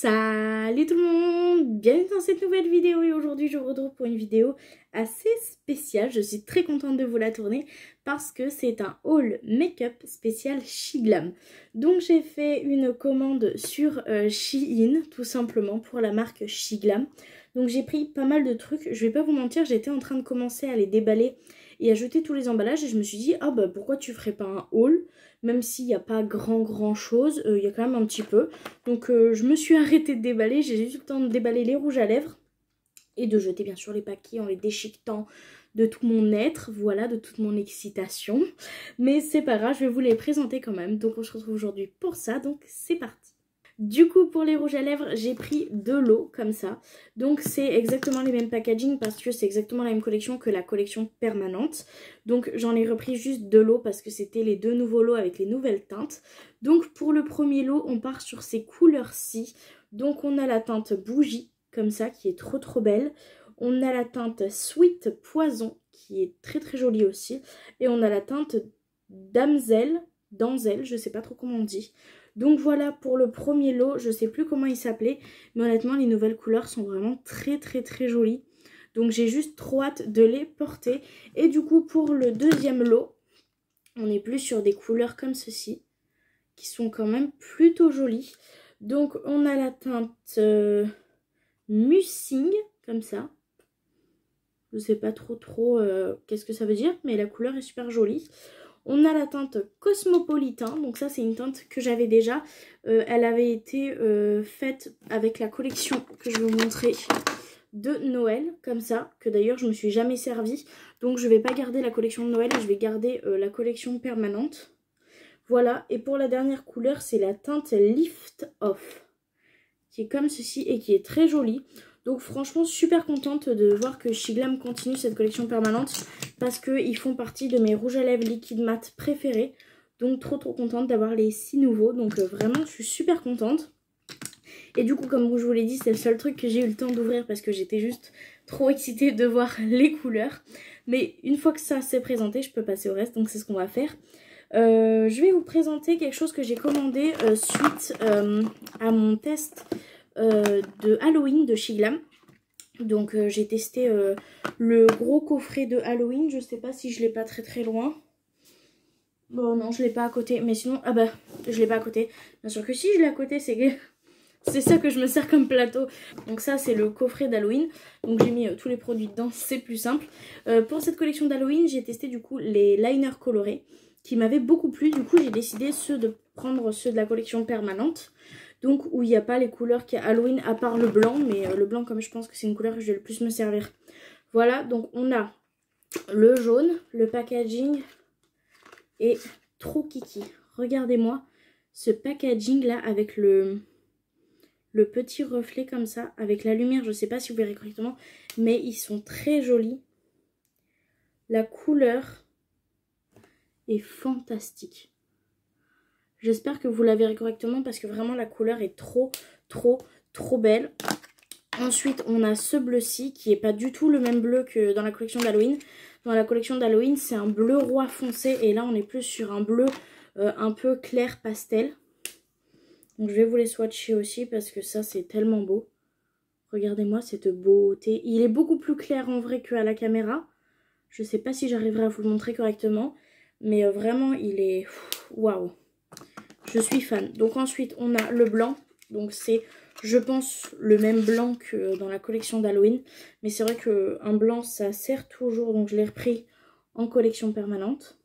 Salut tout le monde, bienvenue dans cette nouvelle vidéo et aujourd'hui je vous retrouve pour une vidéo assez spéciale. Je suis très contente de vous la tourner parce que c'est un haul make-up spécial Shiglam. Donc j'ai fait une commande sur Shein tout simplement pour la marque Shiglam. Donc j'ai pris pas mal de trucs, je vais pas vous mentir, j'étais en train de commencer à les déballer et à jeter tous les emballages et je me suis dit ah bah pourquoi tu ferais pas un haul, même s'il n'y a pas grand chose, il y a quand même un petit peu. Donc je me suis arrêtée de déballer, j'ai juste eu le temps de déballer les rouges à lèvres et de jeter bien sûr les paquets en les déchiquetant de tout mon être, voilà, de toute mon excitation. Mais c'est pas grave, je vais vous les présenter quand même. Donc on se retrouve aujourd'hui pour ça, donc c'est parti. Du coup pour les rouges à lèvres j'ai pris de l'eau comme ça. Donc c'est exactement les mêmes packaging parce que c'est exactement la même collection que la collection permanente. Donc j'en ai repris juste de l'eau parce que c'était les deux nouveaux lots avec les nouvelles teintes. Donc pour le premier lot on part sur ces couleurs-ci. Donc on a la teinte bougie comme ça qui est trop belle. On a la teinte Sweet Poison qui est très jolie aussi. Et on a la teinte Damsel, je sais pas trop comment on dit. Donc voilà pour le premier lot, je sais plus comment il s'appelait, mais honnêtement les nouvelles couleurs sont vraiment très jolies. Donc j'ai juste trop hâte de les porter. Et du coup pour le deuxième lot, on est plus sur des couleurs comme ceci, qui sont quand même plutôt jolies. Donc on a la teinte Musing, comme ça. Je sais pas trop qu'est-ce que ça veut dire, mais la couleur est super jolie. On a la teinte Cosmopolitain, donc ça c'est une teinte que j'avais déjà. Elle avait été faite avec la collection que je vais vous montrer de Noël, comme ça, que d'ailleurs je me suis jamais servie. Donc je vais pas garder la collection de Noël, je vais garder la collection permanente. Voilà, et pour la dernière couleur c'est la teinte Lift Off, qui est comme ceci et qui est très jolie. Donc franchement super contente de voir que Shiglam continue cette collection permanente parce qu'ils font partie de mes rouges à lèvres liquide mat préférés. Donc trop contente d'avoir les 6 nouveaux. Donc vraiment je suis super contente. Et du coup comme je vous l'ai dit c'est le seul truc que j'ai eu le temps d'ouvrir parce que j'étais juste trop excitée de voir les couleurs. Mais une fois que ça s'est présenté je peux passer au reste, donc c'est ce qu'on va faire. Je vais vous présenter quelque chose que j'ai commandé suite à mon test de Halloween de Shiglam. Donc j'ai testé le gros coffret de Halloween. Je sais pas si je l'ai pas très loin. Bon non je l'ai pas à côté. Mais sinon, ah bah je l'ai pas à côté. Bien sûr que si je l'ai à côté, c'est ça que je me sers comme plateau. Donc ça c'est le coffret d'Halloween. Donc j'ai mis tous les produits dedans, c'est plus simple. Pour cette collection d'Halloween j'ai testé du coup les liners colorés qui m'avaient beaucoup plu. Du coup j'ai décidé de prendre ceux de la collection permanente. Donc où il n'y a pas les couleurs qu'il y a Halloween à part le blanc. Mais le blanc comme je pense que c'est une couleur que je vais le plus me servir. Voilà, donc on a le jaune, le packaging est trop kiki. Regardez-moi ce packaging là avec le petit reflet comme ça. Avec la lumière, je ne sais pas si vous verrez correctement. Mais ils sont très jolis. La couleur est fantastique. J'espère que vous la verrez correctement parce que vraiment la couleur est trop belle. Ensuite, on a ce bleu-ci qui n'est pas du tout le même bleu que dans la collection d'Halloween. Dans la collection d'Halloween, c'est un bleu roi foncé et là, on est plus sur un bleu un peu clair pastel. Donc, je vais vous les swatcher aussi parce que ça, c'est tellement beau. Regardez-moi cette beauté. Il est beaucoup plus clair en vrai qu'à la caméra. Je ne sais pas si j'arriverai à vous le montrer correctement. Mais vraiment, il est... Waouh! Je suis fan. Donc ensuite, on a le blanc. Donc c'est, je pense, le même blanc que dans la collection d'Halloween. Mais c'est vrai qu'un blanc, ça sert toujours. Donc je l'ai repris en collection permanente.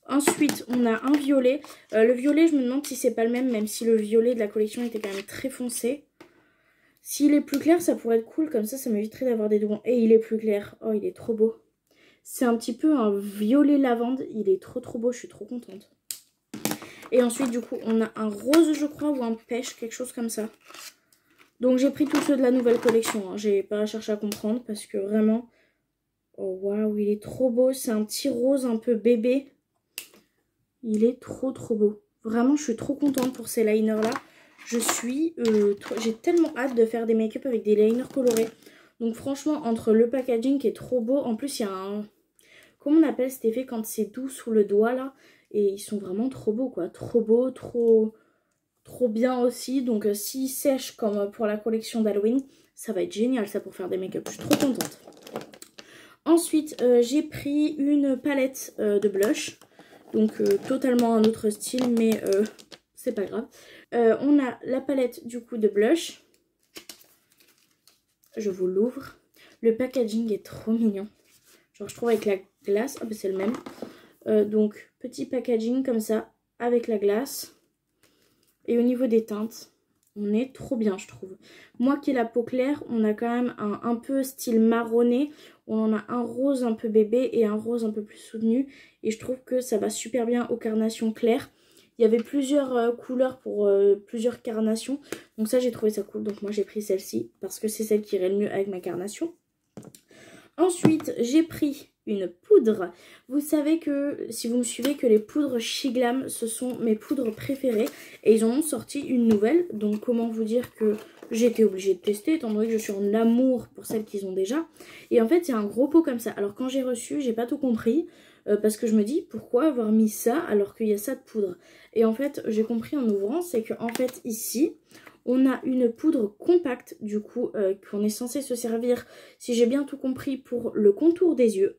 Ensuite, on a un violet. Le violet, je me demande si c'est pas le même si le violet de la collection était quand même très foncé. S'il est plus clair, ça pourrait être cool. Comme ça m'éviterait d'avoir des doublons. Et il est plus clair. Oh, il est trop beau. C'est un petit peu un violet lavande. Il est trop beau. Je suis trop contente. Et ensuite, du coup, on a un rose, je crois, ou un pêche, quelque chose comme ça. Donc, j'ai pris tous ceux de la nouvelle collection. Hein. J'ai pas cherché à comprendre parce que vraiment... Oh, waouh, il est trop beau. C'est un petit rose un peu bébé. Il est trop beau. Vraiment, je suis trop contente pour ces liners-là. J'ai tellement hâte de faire des make-up avec des liners colorés. Donc, franchement, entre le packaging qui est trop beau... En plus, il y a un... Comment on appelle cet effet quand c'est doux sous le doigt, là? Et ils sont vraiment trop beaux, quoi. Trop beaux, trop trop bien aussi. Donc s'il sèche comme pour la collection d'Halloween, ça va être génial ça pour faire des make-up. Je suis trop contente. Ensuite, j'ai pris une palette de blush. Donc totalement un autre style, mais c'est pas grave. On a la palette du coup de blush. Je vous l'ouvre. Le packaging est trop mignon. Genre je trouve avec la glace, ah bah c'est le même. Donc petit packaging comme ça, avec la glace. Et au niveau des teintes, on est trop bien je trouve. Moi qui ai la peau claire, on a quand même un peu style marronné. On en a un rose un peu bébé et un rose un peu plus soutenu. Et je trouve que ça va super bien aux carnations claires. Il y avait plusieurs couleurs pour plusieurs carnations. Donc ça j'ai trouvé ça cool. Donc moi j'ai pris celle-ci parce que c'est celle qui irait le mieux avec ma carnation. Ensuite j'ai pris une poudre. Vous savez que si vous me suivez que les poudres Shiglam ce sont mes poudres préférées. Et ils en ont sorti une nouvelle. Donc comment vous dire que j'ai été obligée de tester étant donné que je suis en amour pour celles qu'ils ont déjà. Et en fait il y a un gros pot comme ça. Alors quand j'ai reçu j'ai pas tout compris. Parce que je me dis pourquoi avoir mis ça alors qu'il y a ça de poudre. Et en fait j'ai compris en ouvrant c'est que en fait ici on a une poudre compacte du coup qu'on est censé se servir si j'ai bien tout compris pour le contour des yeux.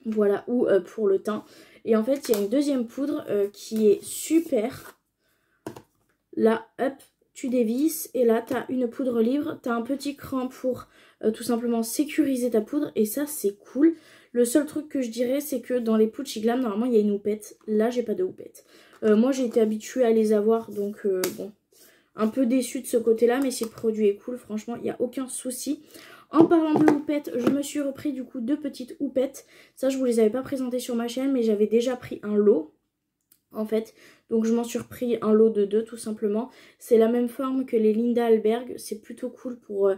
Voilà, ou pour le teint. Et en fait il y a une deuxième poudre qui est super. Là hop tu dévisses et là tu as une poudre libre. Tu as un petit cran pour tout simplement sécuriser ta poudre et ça c'est cool. Le seul truc que je dirais, c'est que dans les poudres Shiglam, normalement, il y a une houppette. Là, j'ai pas de houppette. Moi, j'ai été habituée à les avoir, donc bon, un peu déçue de ce côté-là. Mais si le produit est cool, franchement, il n'y a aucun souci. En parlant de houppette, je me suis repris du coup 2 petites houpettes. Ça, je vous les avais pas présentées sur ma chaîne, mais j'avais déjà pris un lot, en fait. Donc, je m'en suis repris un lot de 2, tout simplement. C'est la même forme que les Linda Alberg. C'est plutôt cool pour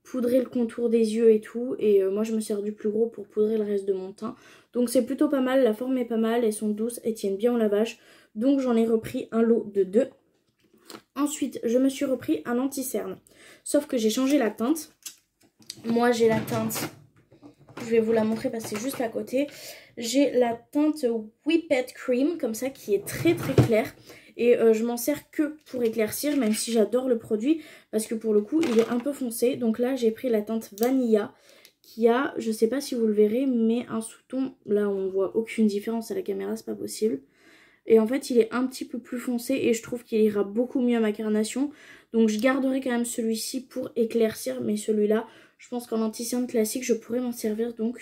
poudrer le contour des yeux et tout. Et moi je me sers du plus gros pour poudrer le reste de mon teint. Donc c'est plutôt pas mal, la forme est pas mal, elles sont douces, elles tiennent bien au lavage. Donc j'en ai repris un lot de 2. Ensuite je me suis repris un anti-cerne. Sauf que j'ai changé la teinte. Moi j'ai la teinte, je vais vous la montrer parce que c'est juste à côté. J'ai la teinte Whipped Cream comme ça qui est très très claire. Et je m'en sers que pour éclaircir, même si j'adore le produit. Parce que pour le coup, il est un peu foncé. Donc là, j'ai pris la teinte Vanilla. Qui a, je sais pas si vous le verrez, mais un sous-ton. Là, on voit aucune différence à la caméra, c'est pas possible. Et en fait, il est un petit peu plus foncé. Et je trouve qu'il ira beaucoup mieux à ma carnation. Donc je garderai quand même celui-ci pour éclaircir. Mais celui-là, je pense qu'en anti-cerne classique, je pourrais m'en servir. Donc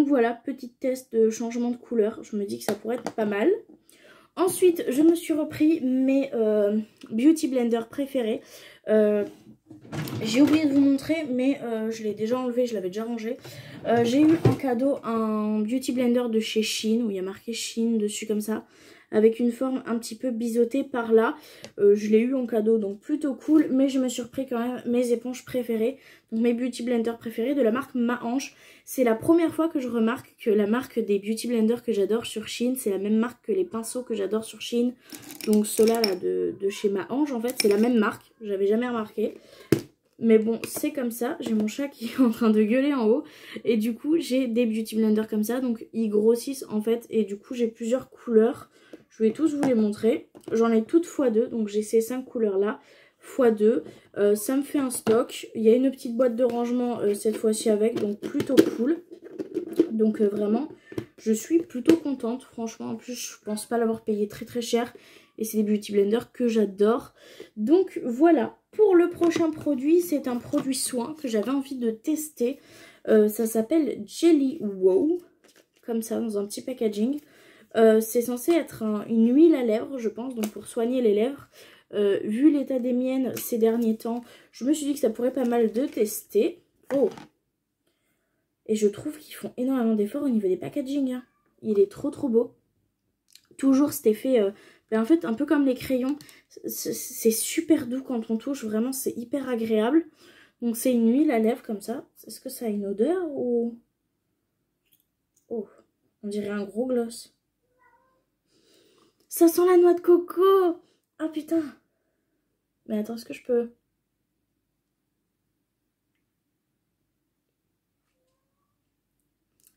voilà, petit test de changement de couleur. Je me dis que ça pourrait être pas mal. Ensuite, je me suis repris mes Beauty Blender préférés. J'ai oublié de vous montrer, mais je l'ai déjà enlevé, je l'avais déjà rangé. J'ai eu en cadeau un Beauty Blender de chez Shein, où il y a marqué Shein dessus comme ça, avec une forme un petit peu biseautée par là. Je l'ai eu en cadeau, donc plutôt cool, mais je me suis repris quand même mes éponges préférées, donc mes Beauty Blender préférés de la marque Mahanche. C'est la première fois que je remarque que la marque des Beauty Blender que j'adore sur Shein, c'est la même marque que les pinceaux que j'adore sur Shein. Donc ceux-là là, de chez Mahanche, en fait, c'est la même marque, j'avais jamais remarqué. Mais bon, c'est comme ça. J'ai mon chat qui est en train de gueuler en haut. Et du coup, j'ai des Beauty Blender comme ça. Donc, ils grossissent en fait. Et du coup, j'ai plusieurs couleurs. Je vais tous vous les montrer. J'en ai toutes x2. Donc, j'ai ces 5 couleurs-là x2. Ça me fait un stock. Il y a une petite boîte de rangement cette fois-ci avec. Donc, plutôt cool. Donc, vraiment, je suis plutôt contente. Franchement, en plus, je pense pas l'avoir payé très très cher. Et c'est des Beauty Blender que j'adore. Donc, voilà. Pour le prochain produit, c'est un produit soin que j'avais envie de tester. Ça s'appelle Jelly Wow, comme ça, dans un petit packaging. C'est censé être une huile à lèvres, je pense, donc pour soigner les lèvres. Vu l'état des miennes ces derniers temps, je me suis dit que ça pourrait pas mal de tester. Oh! Et je trouve qu'ils font énormément d'efforts au niveau des packaging. Hein. Il est trop trop beau. Toujours cet effet... en fait, un peu comme les crayons, c'est super doux quand on touche, vraiment c'est hyper agréable. Donc c'est une huile à lèvres comme ça. Est-ce que ça a une odeur ou... Oh, on dirait un gros gloss. Ça sent la noix de coco. Ah putain. Mais attends, est-ce que je peux...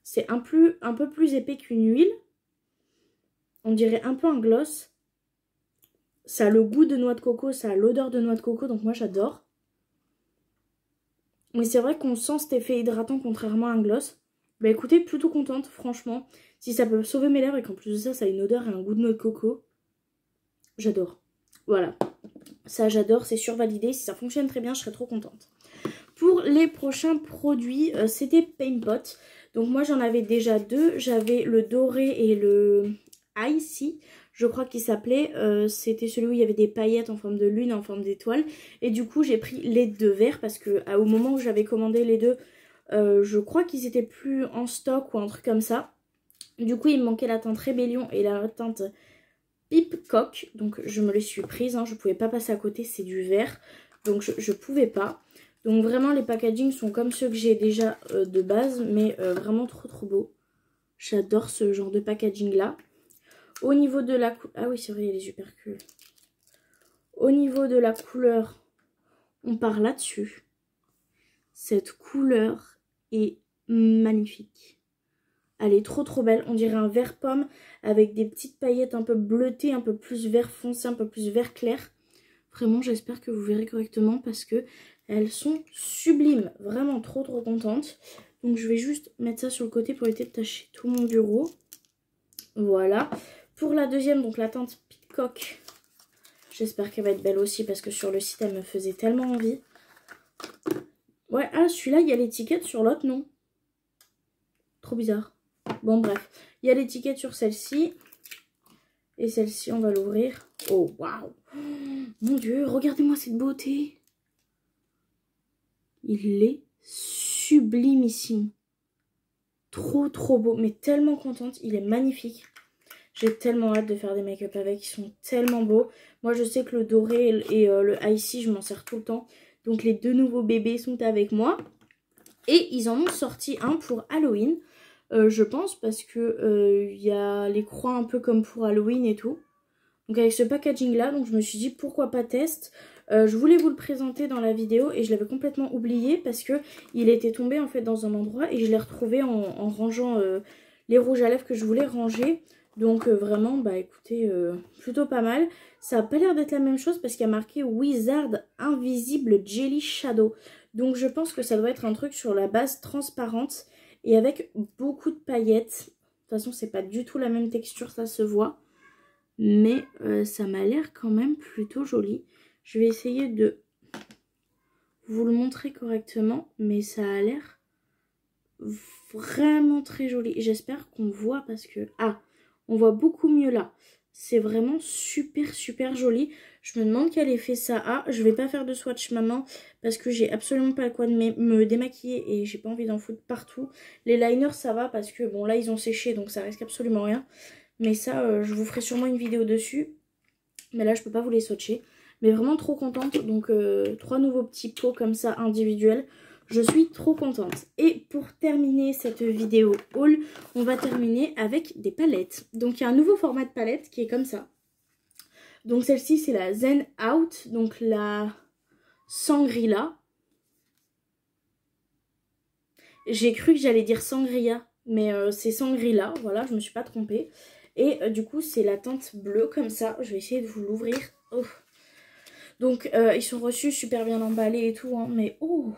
C'est un peu plus épais qu'une huile. On dirait un peu un gloss. Ça a le goût de noix de coco, ça a l'odeur de noix de coco, donc moi j'adore. Mais c'est vrai qu'on sent cet effet hydratant contrairement à un gloss. Bah écoutez, plutôt contente, franchement. Si ça peut sauver mes lèvres et qu'en plus de ça, ça a une odeur et un goût de noix de coco, j'adore. Voilà. Ça j'adore, c'est survalidé. Si ça fonctionne très bien, je serais trop contente. Pour les prochains produits, c'était Paint Pot. Donc moi j'en avais déjà deux. J'avais le doré et le icy, je crois qu'il s'appelait. C'était celui où il y avait des paillettes en forme de lune, en forme d'étoile. Et du coup j'ai pris les deux verts parce que au moment où j'avais commandé les deux, je crois qu'ils étaient plus en stock ou un truc comme ça. Du coup il me manquait la teinte Rébellion et la teinte Pipcock. Donc je me les suis prises, hein. Je pouvais pas passer à côté, c'est du vert. Donc je pouvais pas. Donc vraiment les packagings sont comme ceux que j'ai déjà de base, mais vraiment trop beau. J'adore ce genre de packaging là. Au niveau de la couleur... Ah oui c'est vrai, il y a les supercules. Au niveau de la couleur, on part là-dessus. Cette couleur est magnifique. Elle est trop belle. On dirait un vert pomme avec des petites paillettes un peu bleutées, un peu plus vert foncé, un peu plus vert clair. Vraiment j'espère que vous verrez correctement parce que elles sont sublimes. Vraiment trop contente. Donc je vais juste mettre ça sur le côté pour éviter de tacher tout mon bureau. Voilà. Pour la deuxième, donc la teinte Pitcock. J'espère qu'elle va être belle aussi parce que sur le site elle me faisait tellement envie. Ouais, ah celui-là il y a l'étiquette, sur l'autre non. Trop bizarre. Bon bref, il y a l'étiquette sur celle-ci. Et celle-ci on va l'ouvrir. Oh waouh. Mon dieu, regardez-moi cette beauté. Il est sublimissime. Trop beau, mais tellement contente. Il est magnifique. J'ai tellement hâte de faire des make-up avec. Ils sont tellement beaux. Moi, je sais que le doré et le icy, je m'en sers tout le temps. Donc, les deux nouveaux bébés sont avec moi. Et ils en ont sorti un pour Halloween. Je pense parce que y a les croix un peu comme pour Halloween et tout. Donc, avec ce packaging-là, donc je me suis dit pourquoi pas test. Je voulais vous le présenter dans la vidéo et je l'avais complètement oublié parce que il était tombé en fait dans un endroit et je l'ai retrouvé en rangeant les rouges à lèvres que je voulais ranger. Donc vraiment bah écoutez plutôt pas mal. Ça n'a pas l'air d'être la même chose parce qu'il y a marqué Wizard Invisible Jelly Shadow. Donc je pense que ça doit être un truc sur la base transparente et avec beaucoup de paillettes. De toute façon c'est pas du tout la même texture, ça se voit. Mais ça m'a l'air quand même plutôt joli. Je vais essayer de vous le montrer correctement. Mais ça a l'air vraiment très joli. J'espère qu'on voit parce que... Ah, on voit beaucoup mieux là. C'est vraiment super joli. Je me demande quel effet ça a. Je vais pas faire de swatch maintenant parce que j'ai absolument pas le quoi de me démaquiller et j'ai pas envie d'en foutre partout. Les liners ça va parce que bon là ils ont séché donc ça risque absolument rien. Mais ça, je vous ferai sûrement une vidéo dessus. Mais là, je peux pas vous les swatcher. Mais vraiment trop contente. Donc, 3 nouveaux petits pots comme ça, individuels. Je suis trop contente. Et pour terminer cette vidéo haul, on va terminer avec des palettes. Donc, il y a un nouveau format de palette qui est comme ça. Donc, celle-ci, c'est la Zen Out. Donc, la Sangrila. J'ai cru que j'allais dire Sangria. Mais c'est Sangrila. Voilà, je me suis pas trompée. Et du coup c'est la teinte bleue comme ça. Je vais essayer de vous l'ouvrir. Oh. Donc ils sont reçus super bien emballés et tout. Hein, mais oh,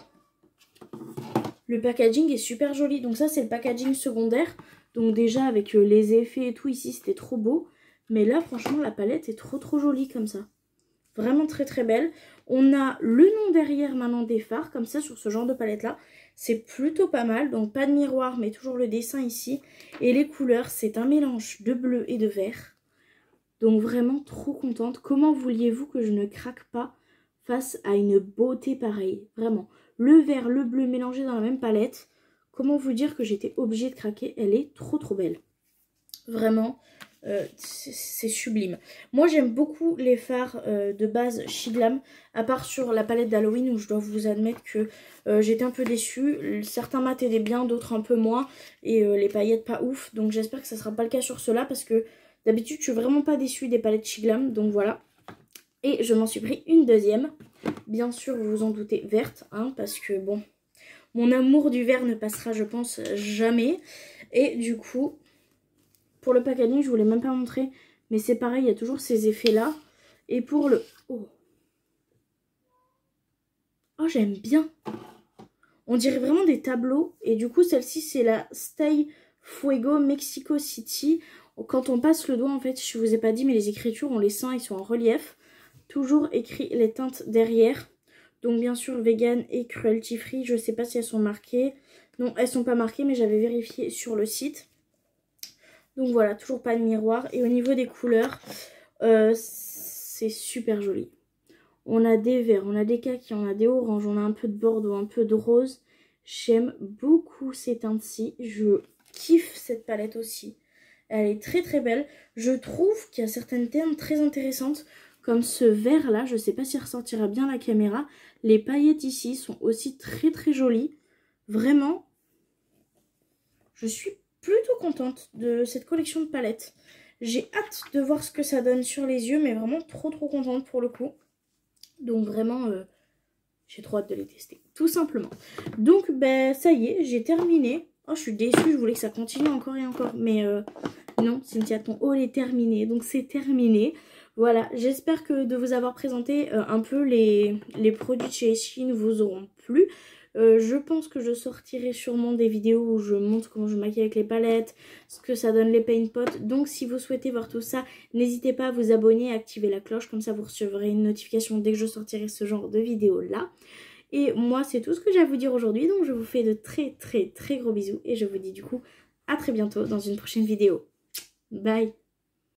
le packaging est super joli. Donc ça c'est le packaging secondaire. Donc déjà avec les effets et tout ici c'était trop beau. Mais là franchement la palette est trop jolie comme ça. Vraiment très belle. On a le nom derrière maintenant des fards comme ça sur ce genre de palette là. C'est plutôt pas mal. Donc pas de miroir mais toujours le dessin ici. Et les couleurs c'est un mélange de bleu et de vert. Donc vraiment trop contente. Comment vouliez-vous que je ne craque pas face à une beauté pareille? Vraiment. Le vert, le bleu mélangés dans la même palette. Comment vous dire que j'étais obligée de craquer? Elle est trop belle. Vraiment. C'est sublime. Moi j'aime beaucoup les fards de base Shiglam, à part sur la palette d'Halloween où je dois vous admettre que j'étais un peu déçue. Certains mat aidaient bien, d'autres un peu moins, et les paillettes pas ouf. Donc j'espère que ça sera pas le cas sur ceux-là parce que d'habitude je suis vraiment pas déçue des palettes Shiglam. Donc voilà. Et je m'en suis pris une deuxième, bien sûr vous vous en doutez, verte, hein, parce que bon, mon amour du vert ne passera je pense jamais. Et du coup... Pour le packaging, je ne vous l'ai même pas montré, mais c'est pareil, il y a toujours ces effets-là. Et pour le... Oh, j'aime bien. On dirait vraiment des tableaux. Et du coup, celle-ci, c'est la Stay Fuego Mexico City. Quand on passe le doigt, en fait, je ne vous ai pas dit, mais les écritures, on les sent, ils sont en relief. Toujours écrit les teintes derrière. Donc, bien sûr, vegan et cruelty free. Je ne sais pas si elles sont marquées. Non, elles ne sont pas marquées, mais j'avais vérifié sur le site. Donc, voilà, toujours pas de miroir. Et au niveau des couleurs, c'est super joli. On a des verts, on a des kakis, on a des oranges, on a un peu de bordeaux, un peu de rose. J'aime beaucoup ces teintes-ci. Je kiffe cette palette aussi. Elle est très très belle. Je trouve qu'il y a certaines teintes très intéressantes. Comme ce vert là, je ne sais pas si ressortira bien la caméra. Les paillettes ici sont aussi très très jolies. Vraiment, je suis plutôt contente de cette collection de palettes. J'ai hâte de voir ce que ça donne sur les yeux, mais vraiment trop trop contente pour le coup. Donc vraiment, j'ai trop hâte de les tester, tout simplement. Donc, ben, ça y est, j'ai terminé. Oh, je suis déçue, je voulais que ça continue encore et encore. Mais non, Cynthia, ton haul est terminé. Donc, c'est terminé. Voilà, j'espère que de vous avoir présenté un peu les produits de chez Shein vous auront plu. Je pense que je sortirai sûrement des vidéos où je montre comment je maquille avec les palettes, ce que ça donne les paint pots. Donc si vous souhaitez voir tout ça, n'hésitez pas à vous abonner et à activer la cloche. Comme ça vous recevrez une notification dès que je sortirai ce genre de vidéo là. Et moi c'est tout ce que j'ai à vous dire aujourd'hui. Donc je vous fais de très très très gros bisous. Et je vous dis du coup à très bientôt dans une prochaine vidéo. Bye!